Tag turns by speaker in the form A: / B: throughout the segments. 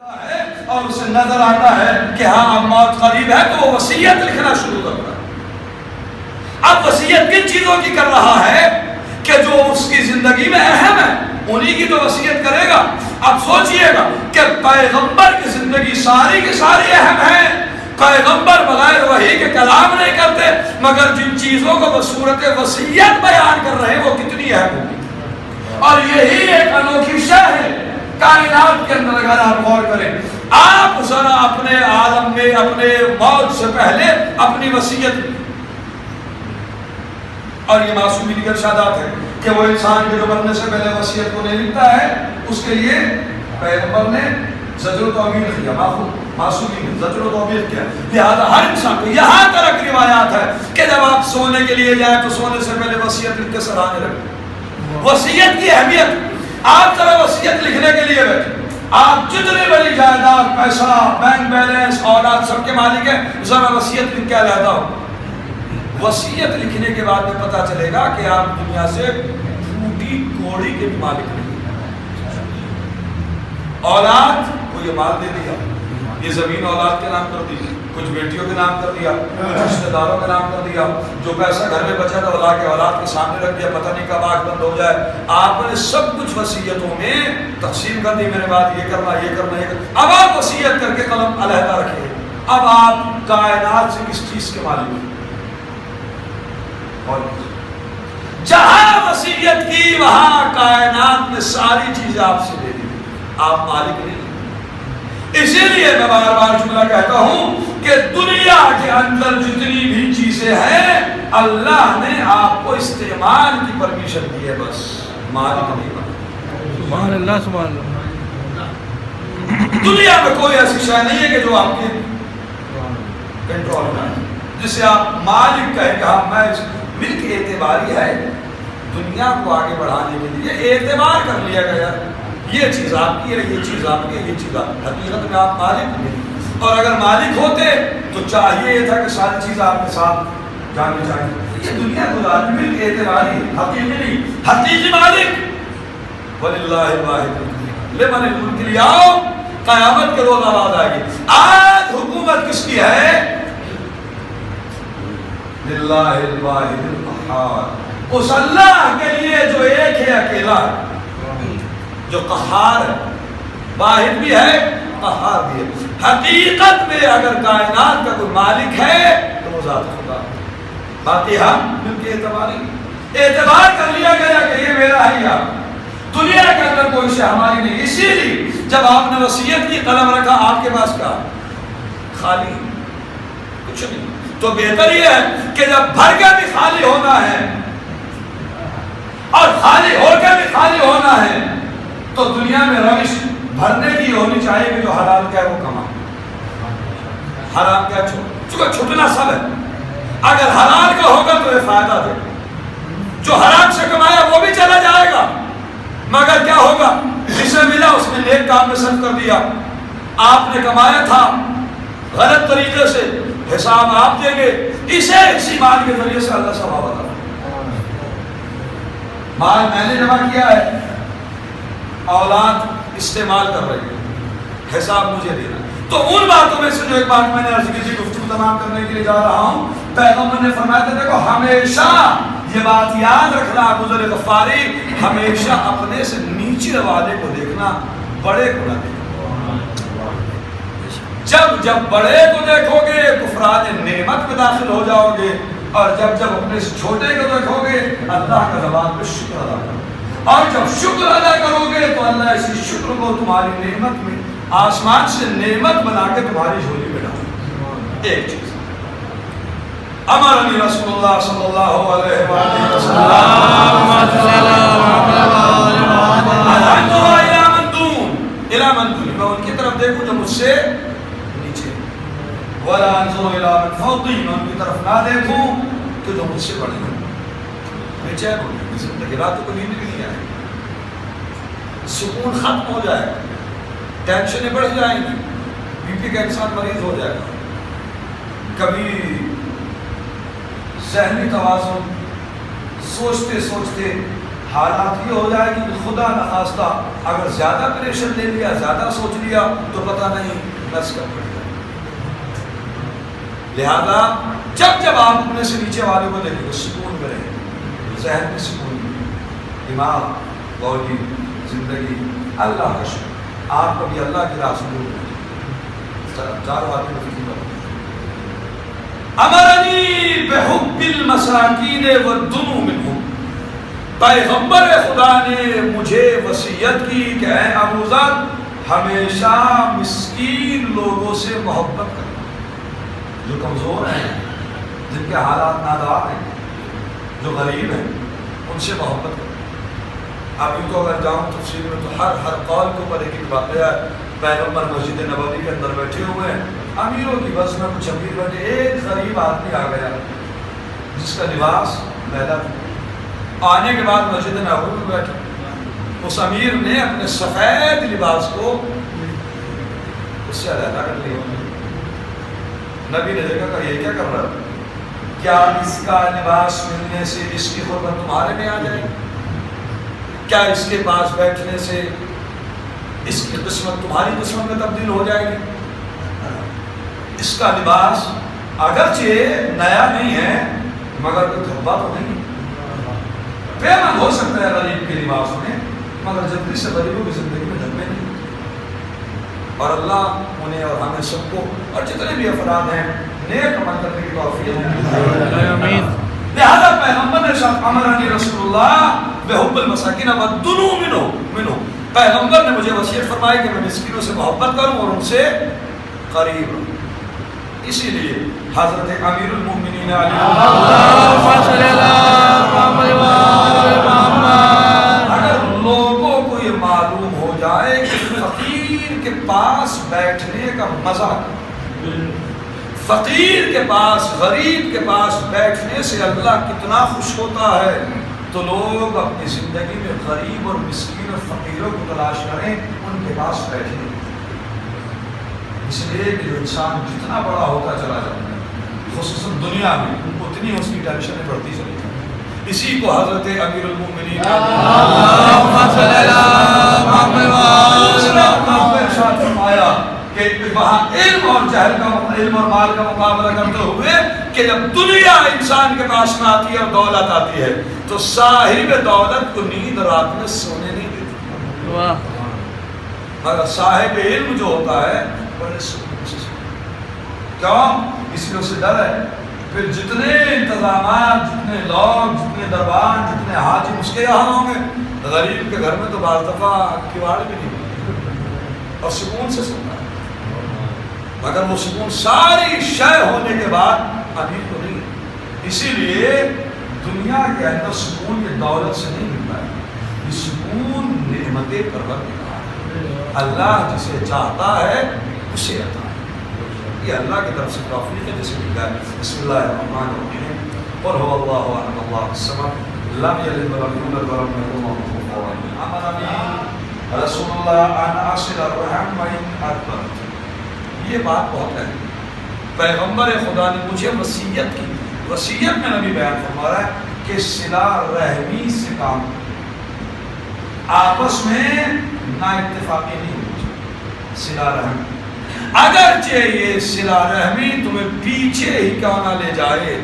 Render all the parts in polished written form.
A: ہے اور اسے نظر آتا ہے کہ ہاں اب موت قریب ہے تو وہ وصیت لکھنا شروع کرتا ہے. اب وصیت کن چیزوں کی کر رہا ہے کہ جو اس کی زندگی میں اہم ہے انہی کی تو وصیت کرے گا. اب سوچئے گا کہ پیغمبر کی زندگی ساری کی ساری اہم ہے. پیغمبر بغیر وحی کے کلام نہیں کرتے مگر جن چیزوں کو بصورت وصیت بیان کر رہے ہیں وہ کتنی اہم ہوگی. اور یہی ایک انوکھی شے ہے کائنات کے اندر. اگر آپ غور کریں آپ ذرا اپنے عالم میں اپنے موت سے پہلے اپنی وصیت، اور یہ معصومی کی ارشادات ہے کہ وہ انسان کے جو مرنے سے پہلے وصیت کو نہیں لکھتا ہے اس کے لیے پیغمبر نے زجر و توبیخ کیا. معصومی نے زجر و توبیخ کیا. لہذا ہر انسان کو یہاں تک روایات ہے کہ جب آپ سونے کے لیے جائیں تو سونے سے پہلے وصیت لکھ کے سرانے رکھیں. وصیت کی اہمیت، آپ ذرا وصیت لکھنے کے لیے بیٹھے، آپ جتنی بڑی جائیداد، پیسہ، بینک بیلنس، اولاد سب کے مالک ہیں، ذرا وصیت لکھ کے علیحدہ ہو. وصیت لکھنے کے بعد میں پتہ چلے گا کہ آپ دنیا سے پھوٹی کوڑی کے بھی مالک نہیں. اولاد کو یہ مال دے دیا، یہ زمین اولاد کے نام کر دی، کچھ بیٹیوں کے نام کر دیا، کچھ رشتہ داروں کے نام کر دیا، جو پیسہ گھر میں بچا تھا لا کے اولاد کے سامنے رکھ دیا، پتہ نہیں کب آنکھ بند ہو جائے. آپ نے سب کچھ وصیتوں میں تقسیم کر دی، میرے بعد یہ کرنا یہ کرنا یہ کرنا. اب آپ وصیت کر کے قلم علیحدہ رکھیں. اب آپ کائنات سے کس چیز کے مالک ہیں؟ جہاں وصیت کی وہاں کائنات میں ساری چیزیں آپ سے لے لی، آپ مالک نہیں. اسی لیے میں بار بار جملہ کہتا ہوں کہ دنیا کے اندر جتنی بھی چیزیں ہیں اللہ نے آپ کو استعمال کی پرمیشن دی ہے، بس مالک نہیں بنا.
B: سبحان اللہ سبحان اللہ.
A: دنیا میں کوئی ایسی شے نہیں ہے کہ جو آپ کے کنٹرول میں ہے جسے آپ مالک کہیں کہ میں ملک اعتباری ہے. دنیا کو آگے بڑھانے کے لیے اعتبار کر لیا گیا، یہ چیز آپ کی ہے، یہ چیز آپ کی ہے، یہ چیز آپ. حقیقت میں آپ مالک نہیں. اور اگر مالک ہوتے تو چاہیے یہ تھا کہ ساری چیز آپ کے ساتھ جانی چاہیے. یہ دنیا گزار ملک اعتباری حقیقی نہیں، حقیقی مالک وللہ الواحد لمن الملک اليوم. قیامت کے روز آواز آئے گی آج حکومت کس کی ہے؟ للہ الواحد القہار. اس اللہ کے لیے جو ایک ہے، اکیلا ہے، جو قہار ہے، واحد بھی ہے قہار بھی ہے. حقیقت میں اگر کائنات کا کوئی مالک ہے تو وہ ذات خدا. باقی ہم مل کے اعتبار کر لیا گیا کہ یہ میرا ہے. یا دنیا کے اندر کوئی شے ہماری نہیں. اسی لیے جب آپ نے وصیت کی قلم رکھا آپ کے پاس کیا؟ خالی، کچھ نہیں. تو بہتر یہ ہے کہ جب بھر کے بھی خالی ہونا ہے اور خالی ہو کے بھی خالی ہونا ہے تو دنیا میں روش بھرنے کی ہونی چاہیے کہ جو حلال کیا ہے وہ کمائے، حرام کیا چونکہ چھٹنا سب ہے. اگر حلال کا ہوگا تو یہ فائدہ دے، جو حرام سے کمایا وہ بھی چلا جائے گا مگر کیا ہوگا؟ جسے ملا اس نے نیک کام میں صرف کر دیا. آپ نے کمایا تھا غلط طریقے سے، حساب آپ دیں گے. اسی مال کے ذریعے سے اللہ ثواب عطا کرے. مال میں نے جمع کیا ہے، اولاد استعمال کر رہی ہے، حساب مجھے دینا. تو ان باتوں میں سے جو ایک بات میں نے عرض کی تھی، گفتگو تمام کرنے کے لیے جا رہا ہوں. پیغمبر نے فرمایا تھا دیکھو ہمیشہ یہ بات یاد رکھنا ابو ذر غفاری، ہمیشہ اپنے سے نیچے والے کو دیکھنا، بڑے کو نہ دیکھنا. جب بڑے کو دیکھو گے کفران نعمت میں داخل ہو جاؤ گے، اور جب اپنے سے چھوٹے کو دیکھو گے اللہ کا زبان پہ شکر ادا کرو. اور جب شکر ادا کرو گے تو اللہ اسی شکر کو تمہاری نعمت میں آسمان سے نعمت بنا کے تمہاری جھولی میں ڈالو. ایک چیز امرنی رسول اللہ صلی اللہ علیہ وسلم میں ان کی طرف دیکھوں جو مجھ سے نیچے، ولا انظر الى من فوقی، میں ان کی طرف نہ دیکھوں کہ جو مجھ سے بڑے ہیں. بے چین ہو جائے، زندگی راتوں کو نیند بھی نہیں آئے، سکون ختم ہو جائے گا، ٹینشنیں بڑھ جائیں گی، بی پی کا انسان مریض ہو جائے گا. کبھی ذہنی توازن سوچتے سوچتے حالات یہ ہو جائے گی کہ خدا نخواستہ اگر زیادہ پریشر لے لیا، زیادہ سوچ لیا تو پتہ نہیں نس کب پڑ جائے۔ لہذا جب آپ اپنے سے نیچے والوں کو دیکھیں گے سکون میں رہیں، ذہن میں سکون میں، دماغ، باڈی، زندگی، اللہ کا شکر، آپ کبھی اللہ کی راہ سے دور نہیں۔ چار باتیں فکر کرو۔ امرنی بحب المساکین والدنو منہم، پیغمبر خدا نے مجھے وصیت کی کہ اے ابو ذر ہمیشہ مسکین لوگوں سے محبت کرنا، جو کمزور ہیں، جن کے حالات نادار ہیں، جو غریب ہیں، ان سے محبت کرنا۔ اب یوں تو اگر جاؤں تفسیر میں تو ہر قول کے اوپر ایک واقعہ ہے۔ پیغمبر مسجد نبوی کے اندر بیٹھے ہوئے ہیں، امیروں کی بس میں کچھ امیر بیٹھے، ایک غریب آدمی آ گیا جس کا لباس میلا تھا۔ آنے کے بعد مسجد نبوی میں بیٹھا، اس امیر نے اپنے سفید لباس کو اس سے علیحدہ کر لیا۔ نبی نے دیکھا کہ یہ کیا کر رہا ہے؟ کیا اس کا لباس ملنے سے اس کی قربت تمہارے میں آ جائے گی؟ کیا اس کے پاس بیٹھنے سے اس کی قسمت تمہاری قسمت میں تبدیل ہو جائے گی؟ اس کا لباس اگرچہ نیا نہیں ہے مگر کوئی دھبا تو نہیں، پیمند ہو سکتا ہے غریب کے لباس میں، مگر جلدی سے غریبوں کی زندگی میں دھبے نہیں۔ اور اللہ انہیں اور ہمیں سب کو اور جتنے بھی افراد ہیں نیک عمل کرنے کی توفیق دے۔ لہذا پیغمبر نے شاہ امرانی رسول اللہ بحب المساکین والدنو منہم، پیغمبر نے مجھے وصیت فرمائی کہ میں مسکینوں سے محبت کروں اور ان سے قریب رہوں۔ اسی لیے حضرت امیر المومنین علی اگر لوگوں کو یہ معلوم ہو جائے کہ فقیر کے پاس بیٹھنے کا مزہ، فقیر کے پاس، غریب کے پاس بیٹھنے سے اللہ کتنا خوش ہوتا ہے، تو لوگ اپنی زندگی میں غریب اور مسکین اور فقیروں کو تلاش کریں، ان کے پاس بیٹھیں۔ اس لیے کہ جو انسان جتنا بڑا ہوتا چلا جاتا ہے خصوصاً دنیا میں اتنی اس کی ٹینشنیں بڑھتی چلی جاتی۔ اسی کو حضرت امیر المومنین ارشاد فرمایا کہ وہاں علم اور جہل کا، علم اور مال کا مقابلہ کرتے ہوئے کہ جب دنیا انسان کے پاس میں آتی ہے اور دولت آتی ہے تو صاحب دولت کو نیند رات میں سونے نہیں دیتی، مگر صاحب علم جو ہوتا ہے بڑے سکون سے سوتا۔ کیوں؟ اس لیے اسے ڈر ہے پھر جتنے انتظامات، جتنے لوگ، جتنے دربان، جتنے حاجم اس کے یہاں ہوں گے، غریب کے گھر میں تو بعض دفعہ کیواڑ بھی نہیں ہوتی اور سکون سے سوتا ہے، مگر وہ سکون ساری شے ہونے کے بعد ابھی تو نہیں ہے۔ اسی لیے دنیا کے اندر سکون یہ دولت سے نہیں ملتا ہے، یہ سکون نعمت پروردگار ہے، اللہ جسے چاہتا ہے اسے عطا ہے، یہ اللہ کی طرف سے توفیق ہے جسے ملتا ہے۔ بسم اللہ الرحمن الرحیم، قل هو اللہ احد اللہ الصمد لم یلد ولم یولد ولم یکن له کفوا احد، امرنی رسول اللہ ان اصل الرحم وان اکبر۔ یہ بات بہت ہے، پیغمبر خدا نے مجھے وصیت کی، وصیت میں نبی بیان فرما رہا ہے کہ صلہ رحمی سے کام، آپس میں نا اتفاقی نہیں ہوتی، صلہ رحمی اگرچہ یہ صلہ رحمی تمہیں پیچھے ہی کیوں نہ لے جائے،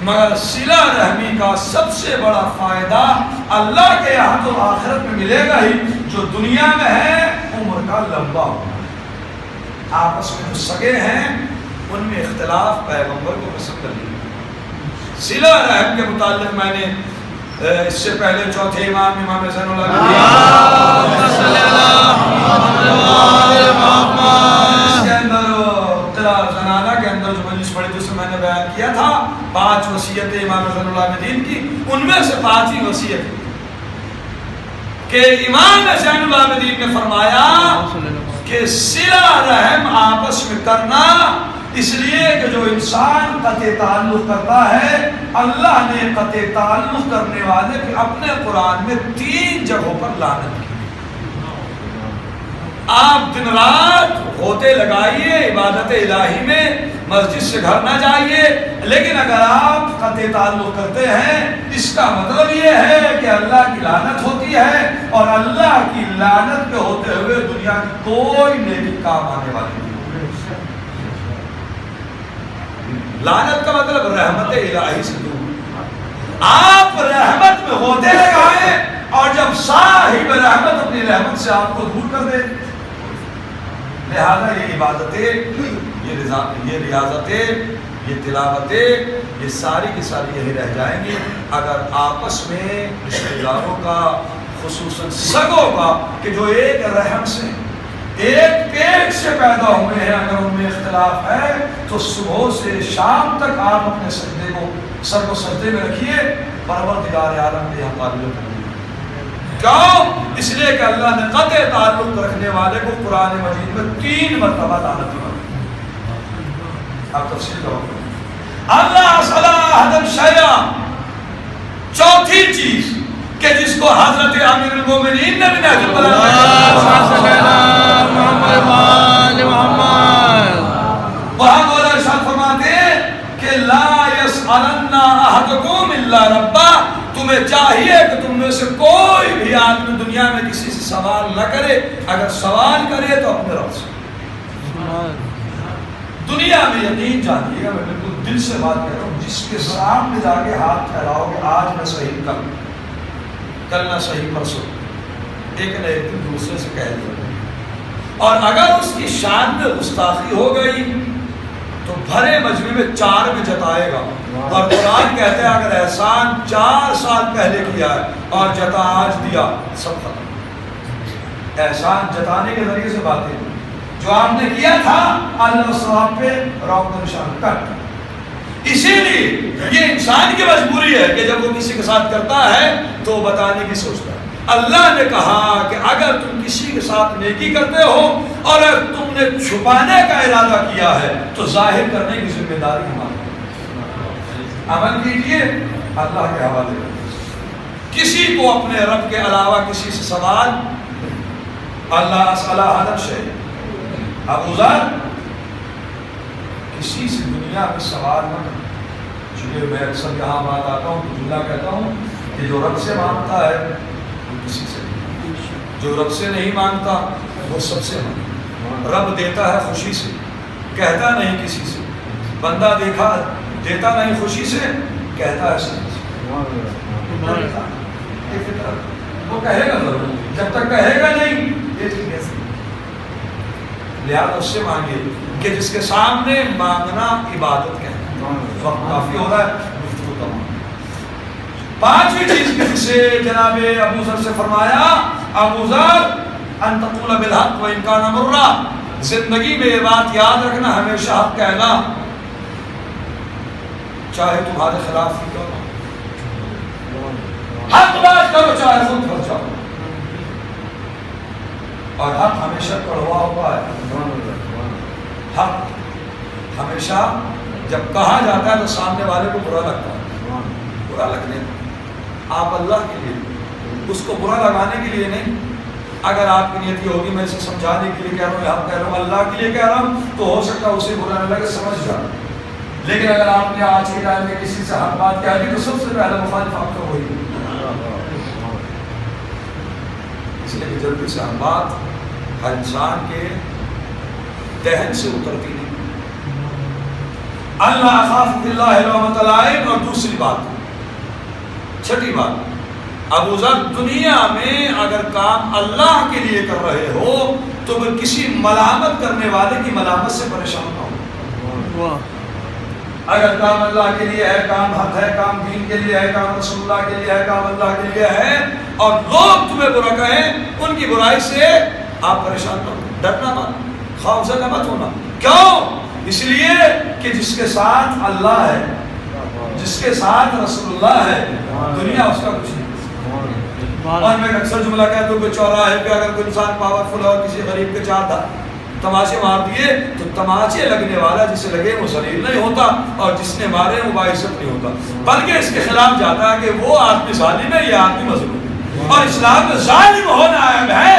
A: مگر صلہ رحمی کا سب سے بڑا فائدہ اللہ کے یہاں تو آخرت میں ملے گا ہی، جو دنیا میں ہے عمر کا لمبا ہوگا۔ آپس میں جو سگے ہیں ان میں اختلاف پیغمبر کو پسند کر لیا۔ صلہ رحم کے متعلق میں نے اس سے پہلے چوتھے امام امام زین العابدین اس کے اندر زنانہ کے اندر جو مجلس پڑھی تھی اس میں نے بیان کیا تھا 5 وصیتیں امام زین العابدین کی، ان میں سے 5 ہی وصیت کہ امام زین العابدین نے فرمایا کہ صلہ رحم آپس میں کرنا، اس لیے کہ جو انسان قطع تعلق کرتا ہے اللہ نے قطع تعلق کرنے والے کے اپنے قرآن میں 3 جگہوں پر لعنت کی۔ آپ دن رات ہوتے لگائیے عبادت الہی میں، مسجد سے گھر نہ جائیے، لیکن اگر آپ قطع تعلق کرتے ہیں اس کا مطلب یہ ہے کہ اللہ کی لعنت ہوتی ہے، اور اللہ کی لعنت کے ہوتے ہوئے دنیا کی کوئی نیکی کام آنے والی نہیں۔ لعنت کا مطلب رحمت الہی سے دور۔ آپ رحمت میں ہوتے لگائیں، اور جب صاحب رحمت اپنی رحمت سے آپ کو دور کر دے، لہذا یہ عبادتیں، یہ ریاضتیں، یہ تلاوتیں، یہ ساری کی ساری یہی رہ جائیں گی اگر آپس میں رشتہ داروں کا، خصوصاً سگوں کا، کہ جو ایک رحم سے، ایک پیٹ سے پیدا ہوئے ہیں، اگر ان میں اختلاف ہے تو صبح سے شام تک آپ اپنے سجدے کو، سر کو سجدے میں رکھیے، پروردگار عالم کے یہاں قابل ہے۔ کیوں؟ اس لیے کہ اللہ نے قطع تعلق رکھنے والے کو قرآن مجید میں 3 مرتبہ لعنت دی۔ اب تفصیل کرو۔ اللہ صلاح شیعہ، چوتھی چیز کہ جس کو حضرت امیر المومنین نے بھی نہج البلاغہ وہاں مولا ارشاد فرماتے ہیں کہ لا یسألن احدکم الا ربہ، تمہیں چاہیے کہ تم میں سے کوئی بھی آدمی دنیا میں کسی سے سوال نہ کرے، اگر سوال کرے تو اپنے رب سے۔ دنیا میں یقین جانیے گا، میں بالکل دل سے بات کر رہا ہوں، جس کے سامنے جا کے ہاتھ پھیلاؤ گے آج میں صحیح کل نہ صحیح پرسوں، ایک نہ ایک دن دوسرے سے کہہ دیا، اور اگر اس کی شان میں گستاخی ہو گئی تو بھرے مجمع میں 4 میں جتائے گا، اور قرآن کہتے ہیں اگر احسان 4 سال پہلے کیا ہے اور جتا آج دیا، سب ختم۔ احسان جتانے کے ذریعے سے باتیں جو آپ نے کیا تھا اللہ ثواب پہ روک نشان کٹ۔ اسی لیے یہ انسان کی مجبوری ہے کہ جب وہ کسی کے ساتھ کرتا ہے تو بتانے کی سوچتا ہے۔ اللہ نے کہا کہ اگر تم کسی کے ساتھ نیکی کرتے ہو اور اگر تم نے چھپانے کا ارادہ کیا ہے تو ظاہر کرنے کی ذمہ داری ہماری۔ عمل کیجیے، اللہ کے حوالے کر، کسی کو اپنے رب کے علاوہ کسی سے سوال، اللہ صلاح حضرت شیخ ابو ذر، کسی سے دنیا میں سوال نہ کریں۔ چونکہ میں اکثر یہاں بات آتا ہوں تو جملہ کہتا ہوں کہ جو رب سے مانگتا ہے وہ کسی سے نہیں، جو رب سے نہیں مانگتا وہ سب سے مانگتا۔ رب دیتا ہے خوشی سے، کہتا نہیں کسی سے۔ بندہ دیتا نہیں خوشی سے، کہتا ہے سب سے۔ وہ کہے گا ضرور، جب تک کہے گا نہیں یہ چیز کیسے؟ لہٰذا اس سے مانگیے کہ جس کے سامنے مانگنا عبادت کہنا۔ وقت کافی ہو رہا ہے، گفتگو تمام۔ 5ویں چیز جسے جناب ابو ذر سے فرمایا، ابو ذر ان تقول بالحق وان کان مرا، زندگی میں یہ بات یاد رکھنا ہمیشہ حق کہنا، چاہے تمہارے خلاف ہی کیوں نہ، حق بات کرو چاہے خود پھنس جاؤ، اور حق ہمیشہ کڑوا ہوتا ہے۔ حق ہمیشہ جب کہا جاتا ہے تو سامنے والے کو برا لگتا ہے، برا لگنے آپ اللہ کے لیے، اس کو برا لگانے کے لیے نہیں۔ اگر آپ کی نیت یہ ہوگی میں اسے سمجھانے کے لیے کہہ رہا ہوں، حق کہہ رہا ہوں، اللہ کے لیے کہہ رہا ہوں، تو ہو سکتا ہے اسے برا نہ لگے، سمجھ جائے۔ لیکن اگر آپ نے آج کے ٹائم میں کسی سے حق بات کہہ دی تو سب سے پہلا مخالف آپ کا وہی، اس لیے کہ جلدی سے ہم بات ہر انسان کے ذہن سے اترتی نہیں۔ اللہ خاف باللہ لومۃ لائم۔ اور دوسری بات، چھٹی بات، ابو ذر دنیا میں اگر کام اللہ کے لیے کر رہے ہو تو وہ کسی ملامت کرنے والے کی ملامت سے پریشان نہ ہو۔ اگر کام اللہ کے لیے ہے، کام حق ہے، کام دین کے لیے ہے، کام رسول اللہ کے لیے ہے، کام اللہ کے لیے ہے، اور لوگ تمہیں برا کہیں، ان کی برائی سے آپ پریشان نہ ہو، ڈرنا مت، خوفزدہ مت ہونا۔ کیوں؟ اس لیے کہ جس کے ساتھ اللہ ہے، جس کے ساتھ رسول اللہ ہے، دنیا اس کا کچھ نہیں۔ اور میں اکثر جملہ کہتا ہوں کہ چوراہے پہ اگر کوئی انسان پاورفل ہے اور کسی غریب کے 4 تماشے مار دیے تو تماشے لگنے والا جسے لگے وہ ذلیل نہیں ہوتا، اور جس نے مارے وہ باعزت نہیں ہوتا، بلکہ اس کے خلاف جاتا ہے کہ وہ آدمی ظالم ہے، یہ آدمی مظلوم ہے۔ اور اسلام میں ظالم ہونا عیب ہے،